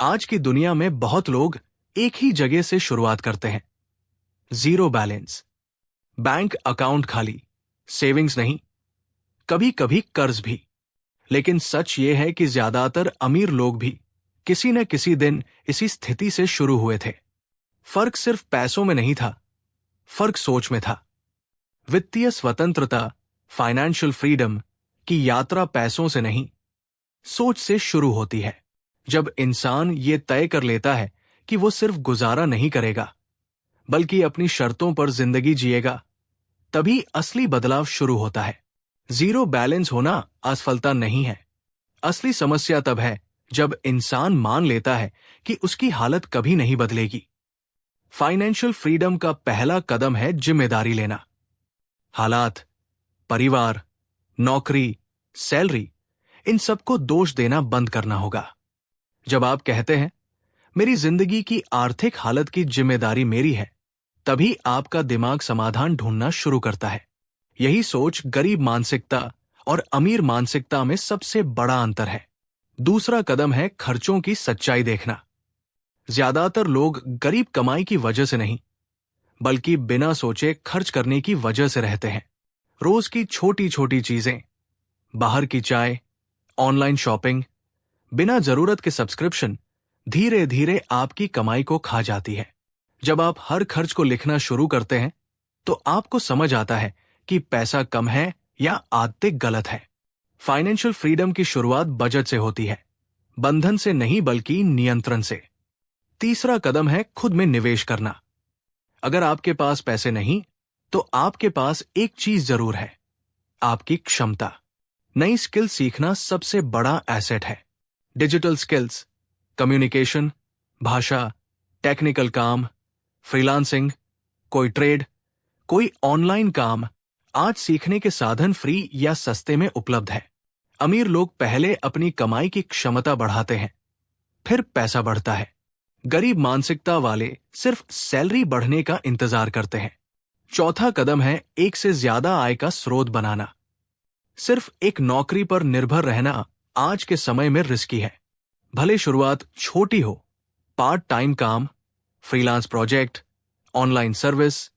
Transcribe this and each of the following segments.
आज की दुनिया में बहुत लोग एक ही जगह से शुरुआत करते हैं। जीरो बैलेंस, बैंक अकाउंट खाली, सेविंग्स नहीं, कभी कभी कर्ज भी। लेकिन सच ये है कि ज्यादातर अमीर लोग भी किसी न किसी दिन इसी स्थिति से शुरू हुए थे। फर्क सिर्फ पैसों में नहीं था, फर्क सोच में था। वित्तीय स्वतंत्रता, फाइनेंशियल फ्रीडम की यात्रा पैसों से नहीं, सोच से शुरू होती है। जब इंसान ये तय कर लेता है कि वो सिर्फ गुजारा नहीं करेगा बल्कि अपनी शर्तों पर जिंदगी जिएगा, तभी असली बदलाव शुरू होता है। जीरो बैलेंस होना असफलता नहीं है। असली समस्या तब है जब इंसान मान लेता है कि उसकी हालत कभी नहीं बदलेगी। फाइनेंशियल फ्रीडम का पहला कदम है जिम्मेदारी लेना। हालात, परिवार, नौकरी, सैलरी, इन सबको दोष देना बंद करना होगा। जब आप कहते हैं मेरी जिंदगी की आर्थिक हालत की जिम्मेदारी मेरी है, तभी आपका दिमाग समाधान ढूंढना शुरू करता है। यही सोच गरीब मानसिकता और अमीर मानसिकता में सबसे बड़ा अंतर है। दूसरा कदम है खर्चों की सच्चाई देखना। ज्यादातर लोग गरीब कमाई की वजह से नहीं, बल्कि बिना सोचे खर्च करने की वजह से रहते हैं। रोज की छोटी छोटी चीजें, बाहर की चाय, ऑनलाइन शॉपिंग, बिना जरूरत के सब्सक्रिप्शन, धीरे धीरे आपकी कमाई को खा जाती है। जब आप हर खर्च को लिखना शुरू करते हैं तो आपको समझ आता है कि पैसा कम है या आदतें गलत है। फाइनेंशियल फ्रीडम की शुरुआत बजट से होती है, बंधन से नहीं बल्कि नियंत्रण से। तीसरा कदम है खुद में निवेश करना। अगर आपके पास पैसे नहीं तो आपके पास एक चीज जरूर है, आपकी क्षमता। नई स्किल सीखना सबसे बड़ा एसेट है। डिजिटल स्किल्स, कम्युनिकेशन, भाषा, टेक्निकल काम, फ्रीलांसिंग, कोई ट्रेड, कोई ऑनलाइन काम, आज सीखने के साधन फ्री या सस्ते में उपलब्ध है। अमीर लोग पहले अपनी कमाई की क्षमता बढ़ाते हैं, फिर पैसा बढ़ता है। गरीब मानसिकता वाले सिर्फ सैलरी बढ़ने का इंतजार करते हैं। चौथा कदम है एक से ज्यादा आय का स्रोत बनाना। सिर्फ एक नौकरी पर निर्भर रहना आज के समय में रिस्की है। भले शुरुआत छोटी हो, पार्ट टाइम काम, freelance project, online service,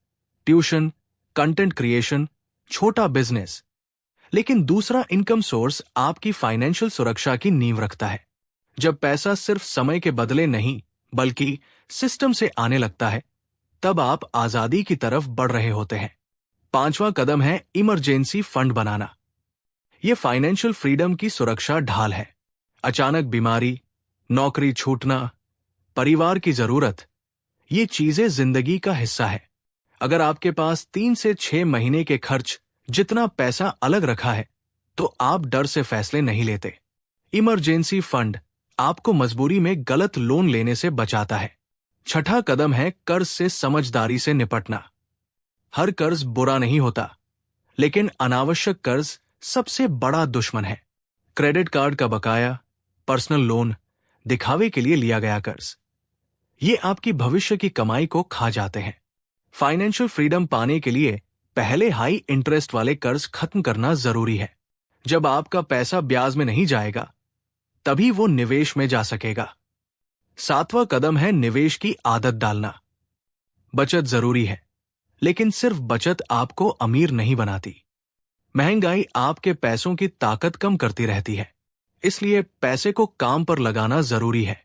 tuition, content creation, छोटा बिजनेस, लेकिन दूसरा इनकम सोर्स आपकी फाइनेंशियल सुरक्षा की नींव रखता है। जब पैसा सिर्फ समय के बदले नहीं बल्कि सिस्टम से आने लगता है, तब आप आजादी की तरफ बढ़ रहे होते हैं। पांचवा कदम है इमरजेंसी फंड बनाना। यह फाइनेंशियल फ्रीडम की सुरक्षा ढाल है। अचानक बीमारी, नौकरी छूटना, परिवार की जरूरत, ये चीजें जिंदगी का हिस्सा है। अगर आपके पास 3 से 6 महीने के खर्च जितना पैसा अलग रखा है, तो आप डर से फैसले नहीं लेते। इमरजेंसी फंड आपको मजबूरी में गलत लोन लेने से बचाता है। छठा कदम है कर्ज से समझदारी से निपटना। हर कर्ज बुरा नहीं होता, लेकिन अनावश्यक कर्ज सबसे बड़ा दुश्मन है। क्रेडिट कार्ड का बकाया, पर्सनल लोन, दिखावे के लिए लिया गया कर्ज, ये आपकी भविष्य की कमाई को खा जाते हैं। फाइनेंशियल फ्रीडम पाने के लिए पहले हाई इंटरेस्ट वाले कर्ज खत्म करना जरूरी है। जब आपका पैसा ब्याज में नहीं जाएगा, तभी वो निवेश में जा सकेगा। सातवां कदम है निवेश की आदत डालना। बचत जरूरी है, लेकिन सिर्फ बचत आपको अमीर नहीं बनाती। महंगाई आपके पैसों की ताकत कम करती रहती है, इसलिए पैसे को काम पर लगाना जरूरी है।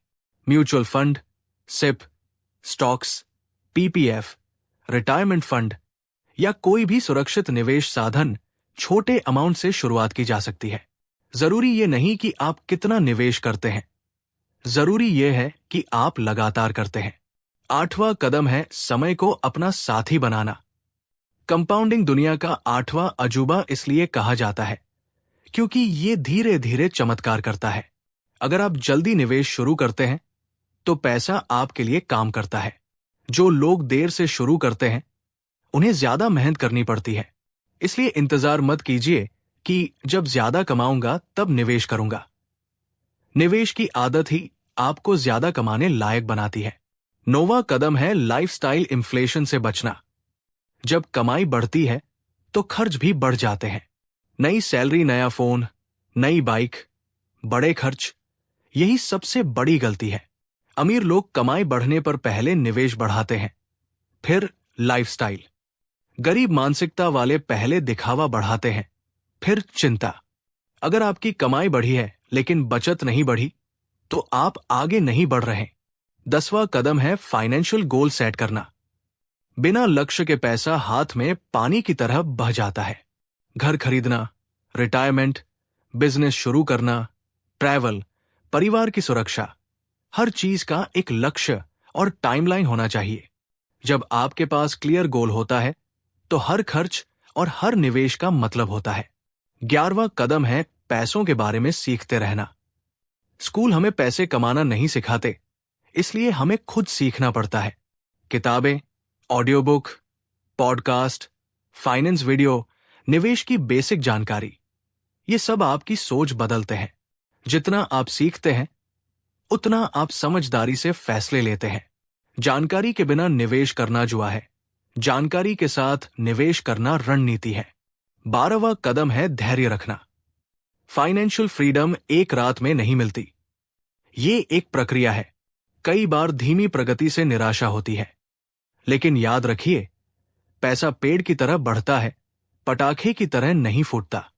Mutual fund, SIP, stocks, PPF, retirement fund या कोई भी सुरक्षित निवेश साधन छोटे अमाउंट से शुरुआत की जा सकती है। जरूरी ये नहीं कि आप कितना निवेश करते हैं, जरूरी ये है कि आप लगातार करते हैं। आठवां कदम है समय को अपना साथी बनाना। कंपाउंडिंग दुनिया का आठवां अजूबा इसलिए कहा जाता है क्योंकि ये धीरे धीरे चमत्कार करता है। अगर आप जल्दी निवेश शुरू करते हैं तो पैसा आपके लिए काम करता है। जो लोग देर से शुरू करते हैं उन्हें ज्यादा मेहनत करनी पड़ती है। इसलिए इंतजार मत कीजिए कि जब ज्यादा कमाऊंगा तब निवेश करूंगा। निवेश की आदत ही आपको ज्यादा कमाने लायक बनाती है। नौवां कदम है लाइफस्टाइल इन्फ्लेशन से बचना। जब कमाई बढ़ती है तो खर्च भी बढ़ जाते हैं। नई सैलरी, नया फोन, नई बाइक, बड़े खर्च, यही सबसे बड़ी गलती है। अमीर लोग कमाई बढ़ने पर पहले निवेश बढ़ाते हैं, फिर लाइफस्टाइल। गरीब मानसिकता वाले पहले दिखावा बढ़ाते हैं, फिर चिंता। अगर आपकी कमाई बढ़ी है लेकिन बचत नहीं बढ़ी, तो आप आगे नहीं बढ़ रहे। 10वां कदम है फाइनेंशियल गोल सेट करना। बिना लक्ष्य के पैसा हाथ में पानी की तरह बह जाता है। घर खरीदना, रिटायरमेंट, बिजनेस शुरू करना, ट्रैवल, परिवार की सुरक्षा, हर चीज का एक लक्ष्य और टाइमलाइन होना चाहिए। जब आपके पास क्लियर गोल होता है तो हर खर्च और हर निवेश का मतलब होता है। 11वां कदम है पैसों के बारे में सीखते रहना। स्कूल हमें पैसे कमाना नहीं सिखाते, इसलिए हमें खुद सीखना पड़ता है। किताबें, audio book, podcast, finance video, निवेश की बेसिक जानकारी, ये सब आपकी सोच बदलते हैं। जितना आप सीखते हैं उतना आप समझदारी से फैसले लेते हैं। जानकारी के बिना निवेश करना जुआ है, जानकारी के साथ निवेश करना रणनीति है। 12वां कदम है धैर्य रखना। फाइनेंशियल फ्रीडम एक रात में नहीं मिलती, ये एक प्रक्रिया है। कई बार धीमी प्रगति से निराशा होती है, लेकिन याद रखिए, पैसा पेड़ की तरह बढ़ता है, पटाखे की तरह नहीं फूटता।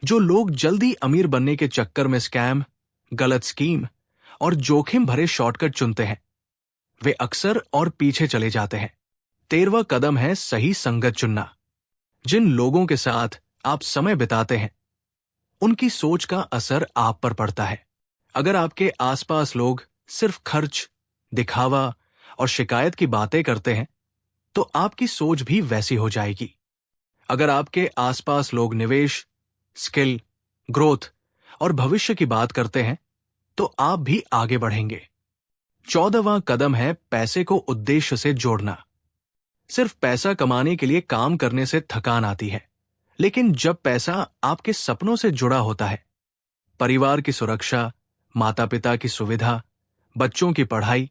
जो लोग जल्दी अमीर बनने के चक्कर में स्कैम, गलत स्कीम और जोखिम भरे शॉर्टकट चुनते हैं, वे अक्सर और पीछे चले जाते हैं। 13वां कदम है सही संगत चुनना। जिन लोगों के साथ आप समय बिताते हैं, उनकी सोच का असर आप पर पड़ता है। अगर आपके आसपास लोग सिर्फ खर्च, दिखावा और शिकायत की बातें करते हैं, तो आपकी सोच भी वैसी हो जाएगी। अगर आपके आसपास लोग निवेश, स्किल, ग्रोथ और भविष्य की बात करते हैं, तो आप भी आगे बढ़ेंगे। 14वां कदम है पैसे को उद्देश्य से जोड़ना। सिर्फ पैसा कमाने के लिए काम करने से थकान आती है, लेकिन जब पैसा आपके सपनों से जुड़ा होता है, परिवार की सुरक्षा, माता पिता की सुविधा, बच्चों की पढ़ाई,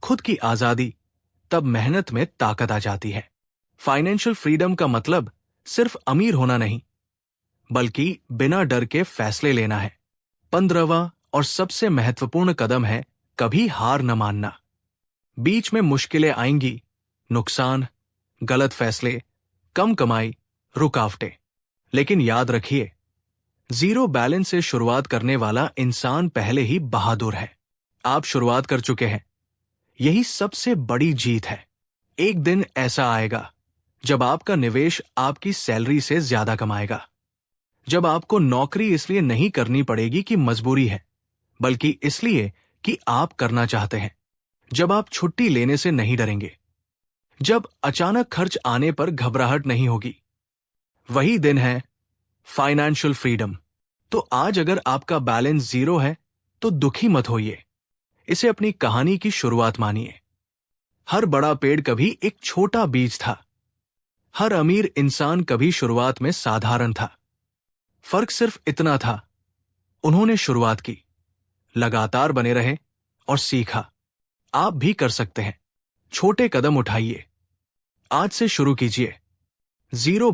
खुद की आजादी, तब मेहनत में ताकत आ जाती है। फाइनेंशियल फ्रीडम का मतलब सिर्फ अमीर होना नहीं, बल्कि बिना डर के फैसले लेना है। 15वां और सबसे महत्वपूर्ण कदम है कभी हार न मानना। बीच में मुश्किलें आएंगी, नुकसान, गलत फैसले, कम कमाई, रुकावटें, लेकिन याद रखिए, जीरो बैलेंस से शुरुआत करने वाला इंसान पहले ही बहादुर है। आप शुरुआत कर चुके हैं, यही सबसे बड़ी जीत है। एक दिन ऐसा आएगा जब आपका निवेश आपकी सैलरी से ज्यादा कमाएगा, जब आपको नौकरी इसलिए नहीं करनी पड़ेगी कि मजबूरी है, बल्कि इसलिए कि आप करना चाहते हैं, जब आप छुट्टी लेने से नहीं डरेंगे, जब अचानक खर्च आने पर घबराहट नहीं होगी। वही दिन है फाइनेंशियल फ्रीडम। तो आज अगर आपका बैलेंस जीरो है, तो दुखी मत होइए, इसे अपनी कहानी की शुरुआत मानिए। हर बड़ा पेड़ कभी एक छोटा बीज था, हर अमीर इंसान कभी शुरुआत में साधारण था। फर्क सिर्फ इतना था, उन्होंने शुरुआत की, लगातार बने रहे और सीखा। आप भी कर सकते हैं। छोटे कदम उठाइए, आज से शुरू कीजिए। जीरो